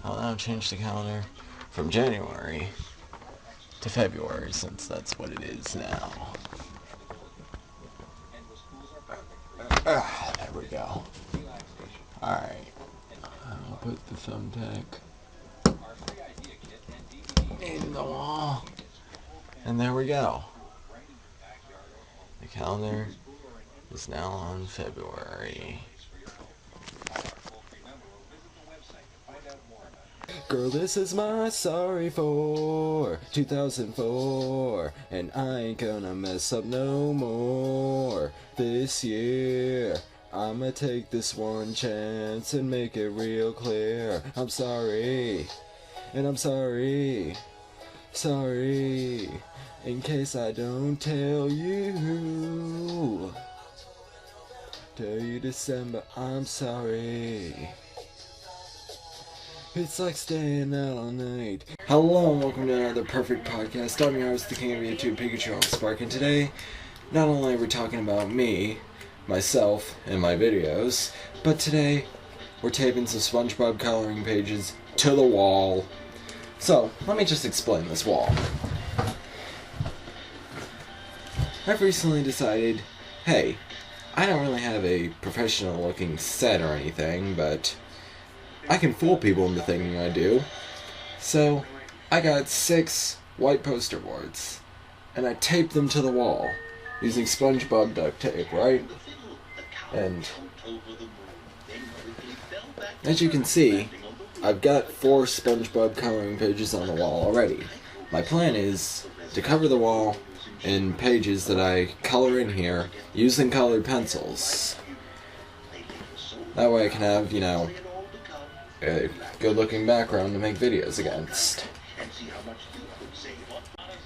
I'll now change the calendar from January to February, since that's what it is now. There we go. Alright. I'll put the thumbtack in the wall. And there we go. The calendar is now on February. Girl, this is my sorry for 2004, and I ain't gonna mess up no more this year. I'ma take this one chance and make it real clear. I'm sorry, and I'm sorry, in case I don't tell you December, I'm sorry. It's like staying out all night. Hello and welcome to another perfect podcast. I'm your host, the king of YouTube, Pikachu Spark, and today, not only are we talking about me, myself, and my videos, but today, we're taping some SpongeBob coloring pages to the wall. So, let me just explain this wall. I've recently decided, hey, I don't really have a professional looking set or anything, but I can fool people into thinking I do. So, I got 6 white poster boards, and I taped them to the wall using SpongeBob duct tape, right? And as you can see, I've got 4 SpongeBob coloring pages on the wall already. My plan is to cover the wall in pages that I color in here using colored pencils. That way I can have, a good-looking background to make videos against.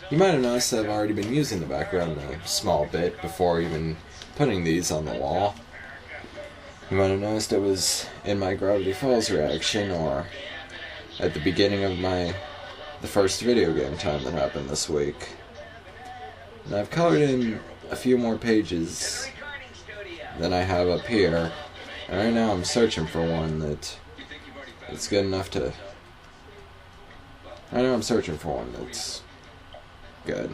You might have noticed that I've already been using the background a small bit before even putting these on the wall. You might have noticed it was in my Gravity Falls reaction, or at the beginning of the first video game time that happened this week. And I've colored in a few more pages than I have up here, and right now I'm searching for one that's good enough to... I know I'm searching for one that's good.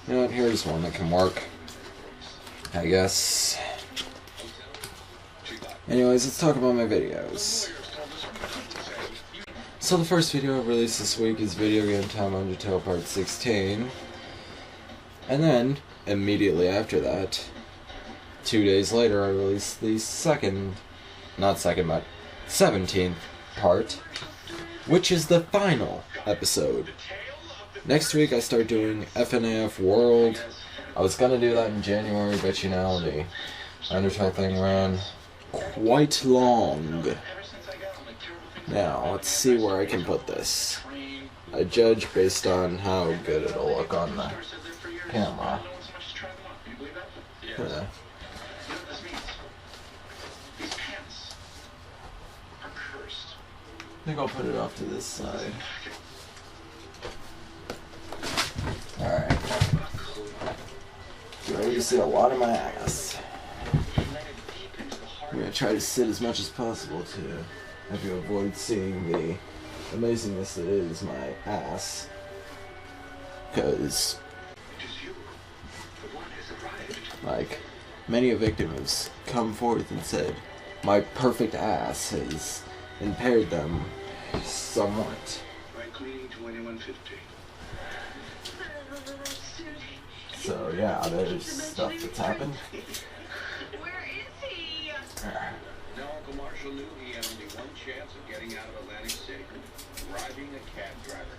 You know what, here's one that can work, I guess. Anyways, let's talk about my videos. So the first video I released this week is Video Game Time Undertale Part 16. And then, immediately after that, 2 days later, I released the 17th part, which is the final episode. Next week I start doing FNAF World. I was gonna do that in January, but the Undertale thing ran quite long. Now, let's see where I can put this. I judge based on how good it'll look on the camera. I think I'll put it off to this side. Alright. Get ready to see a lot of my ass. I'm going to try to sit as much as possible to have you avoid seeing the amazingness that is my ass. Because, many a victim has come forth and said, my perfect ass has impaired them somewhat. So yeah, there's stuff that's happened. Where is he? Now Uncle Marshall knew he had only one chance of getting out of Atlantic City, bribing a cab driver.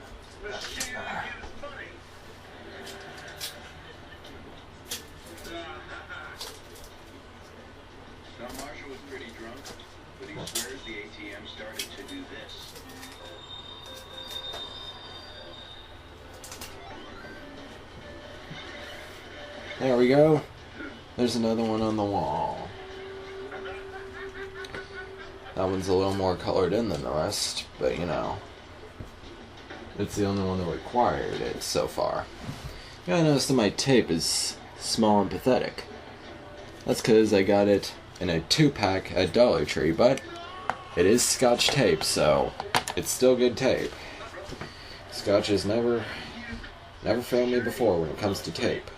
Now Marshall was pretty drunk, but he swears the ATM started to do this. There we go. There's another one on the wall. That one's a little more colored in than the rest, but it's the only one that required it so far. You gotta notice that my tape is small and pathetic. That's because I got it in a 2-pack at Dollar Tree, but It is Scotch tape, so it's still good tape. Scotch has never failed me before when it comes to tape.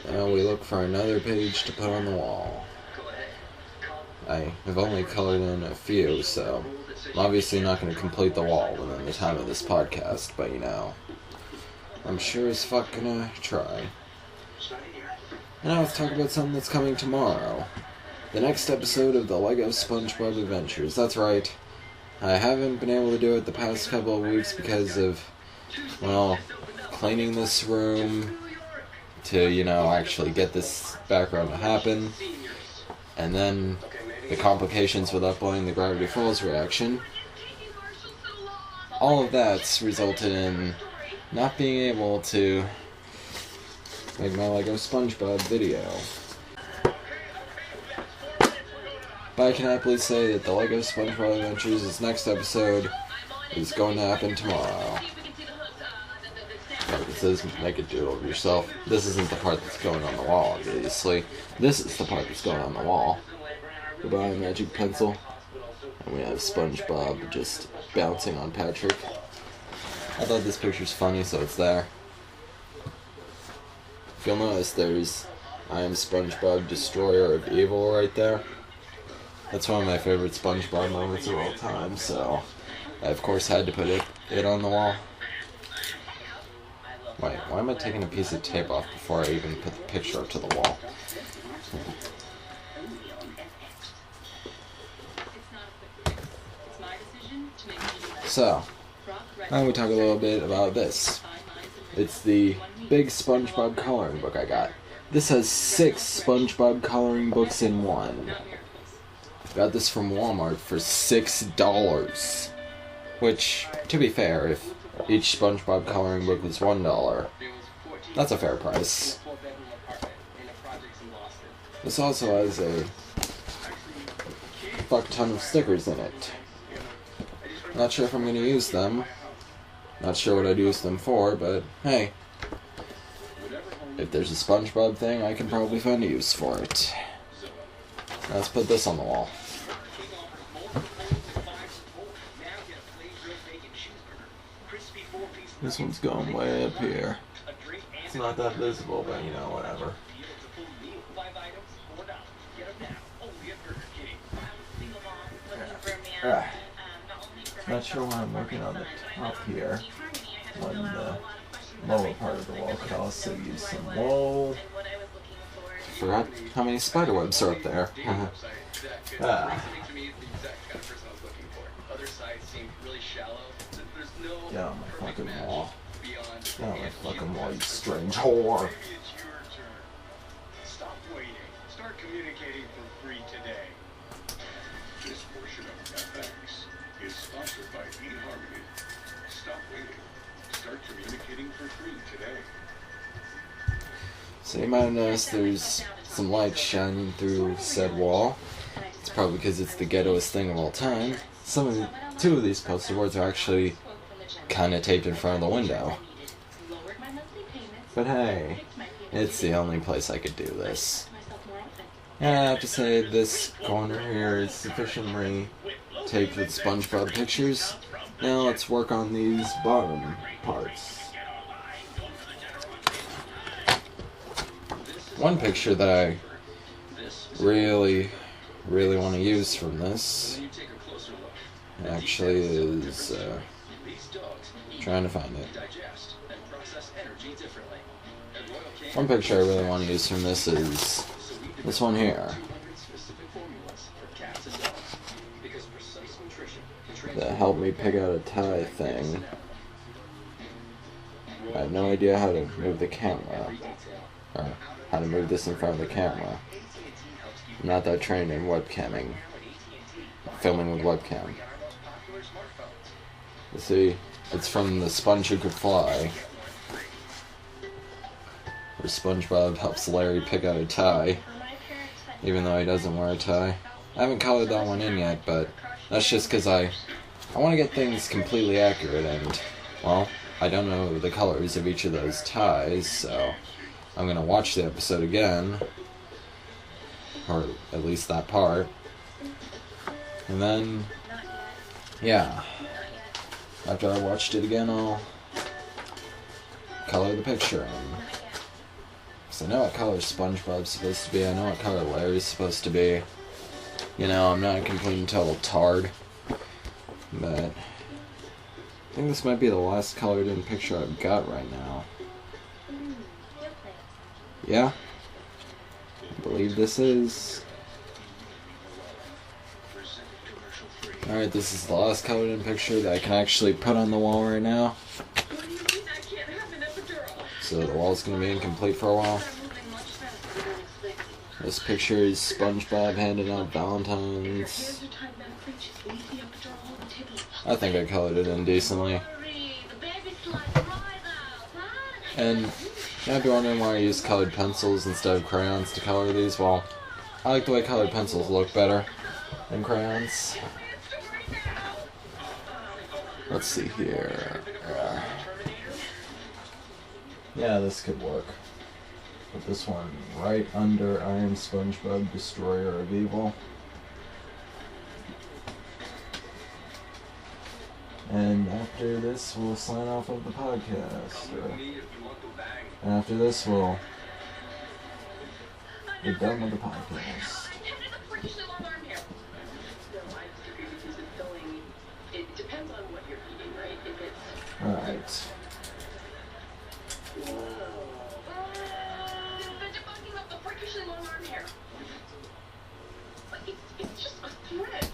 Now we look for another page to put on the wall. I have only colored in a few, so I'm obviously not going to complete the wall within the time of this podcast, but you know, I'm sure as fuck gonna try. And now let's talk about something that's coming tomorrow. The next episode of the LEGO SpongeBob Adventures. That's right. I haven't been able to do it the past couple of weeks because of, well, cleaning this room to, you know, actually get this background to happen. And then the complications with uploading the Gravity Falls reaction. All of that's resulted in not being able to make my LEGO SpongeBob video. But I can happily say that the LEGO SpongeBob Adventures' next episode is going to happen tomorrow. Like it says, make a doodle of yourself. This isn't the part that's going on the wall, obviously. This is the part that's going on the wall. Goodbye, magic pencil. And we have SpongeBob just bouncing on Patrick. I thought this picture's funny, so it's there. If you'll notice, there's I am SpongeBob, Destroyer of Evil right there. That's one of my favorite SpongeBob moments of all time, so I of course had to put it on the wall. Wait, why am I taking a piece of tape off before I even put the picture up to the wall? So, now we talk a little bit about this. It's the big SpongeBob coloring book I got. This has 6 SpongeBob coloring books in one. Got this from Walmart for $6. Which, to be fair, if each SpongeBob coloring book was $1, that's a fair price. This also has a fuck ton of stickers in it. Not sure if I'm going to use them. Not sure what I'd use them for, but hey. If there's a SpongeBob thing, I can probably find a use for it. Now let's put this on the wall. This one's going way up here. It's not that visible, but you know, whatever. Not sure why I'm working on the top here. On the lower part of the wall. Could also use some wool. Forgot how many spider webs are up there. Get on my fucking wall. Get on my fucking wall, you strange whore. Stop waiting. Start communicating for free today. This portion of FX is sponsored by eHarmony. Stop waiting. Start communicating for free today. So you might have noticed there's some light shining through said wall. It's probably because it's the ghettoest thing of all time. Two of these poster boards are actually kind of taped in front of the window. But hey, it's the only place I could do this. And I have to say, this corner here is sufficiently taped with SpongeBob pictures. Now let's work on these bottom parts. One picture that I really want to use from this actually is trying to find it. One picture I really want to use from this is this one here. That helped me pick out a tie thing. I have no idea how to move the camera, or how to move this in front of the camera. I'm not that trained in webcamming, filming with webcam. You see, it's from The Sponge Who Could Fly, where SpongeBob helps Larry pick out a tie, even though he doesn't wear a tie. I haven't colored that one in yet, but that's just because I want to get things completely accurate, and, well, I don't know the colors of each of those ties, so I'm going to watch the episode again or at least that part. And then, yeah, after I watched it again, I'll color the picture in. Because I know what color SpongeBob's supposed to be, I know what color Larry's supposed to be. You know, I'm not a complete and total tard, but I think this might be the last colored in picture I've got right now. Yeah, I believe this is. Alright, this is the last colored in picture that I can actually put on the wall right now. So the wall's going to be incomplete for a while. This picture is SpongeBob handing out Valentine's. I think I colored it in decently. And you might be wondering why I use colored pencils instead of crayons to color these. Well, I like the way colored pencils look better than crayons. Let's see here. Yeah, this could work. Put this one right under I Am SpongeBob, Destroyer of Evil. And after this, we'll sign off of the podcast. And after this, we'll be done with the podcast. Alright. It's just a thread.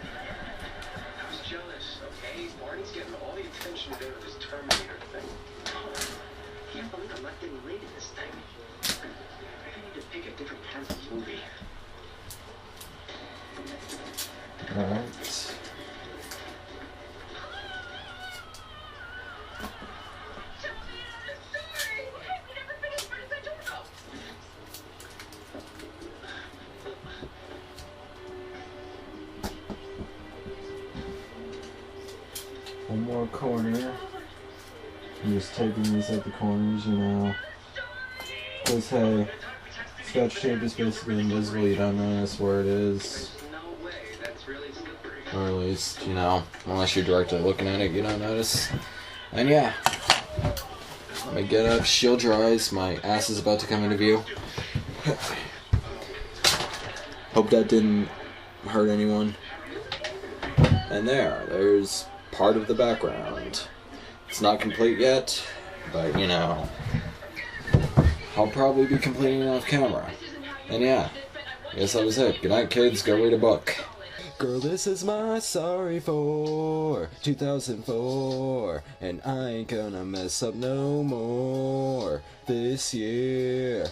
I was jealous, okay? Barney's getting all the attention today with this Terminator thing. Can't believe I'm not getting laid in this thing. I need to pick a different kind of movie. Alright. One more corner. I'm just taping these at the corners, you know. Because, hey, scotch tape is basically invisible, you don't notice where it is. Or at least, you know, unless you're directly looking at it, you don't notice. And yeah. Let me get up, shield your eyes, my ass is about to come into view. Hope that didn't hurt anyone. And there's part of the background. It's not complete yet, but you know, I'll probably be completing it off camera. And yeah, I guess that was it. Good night, kids. Go read a book. Girl, this is my sorry for 2004, and I ain't gonna mess up no more this year.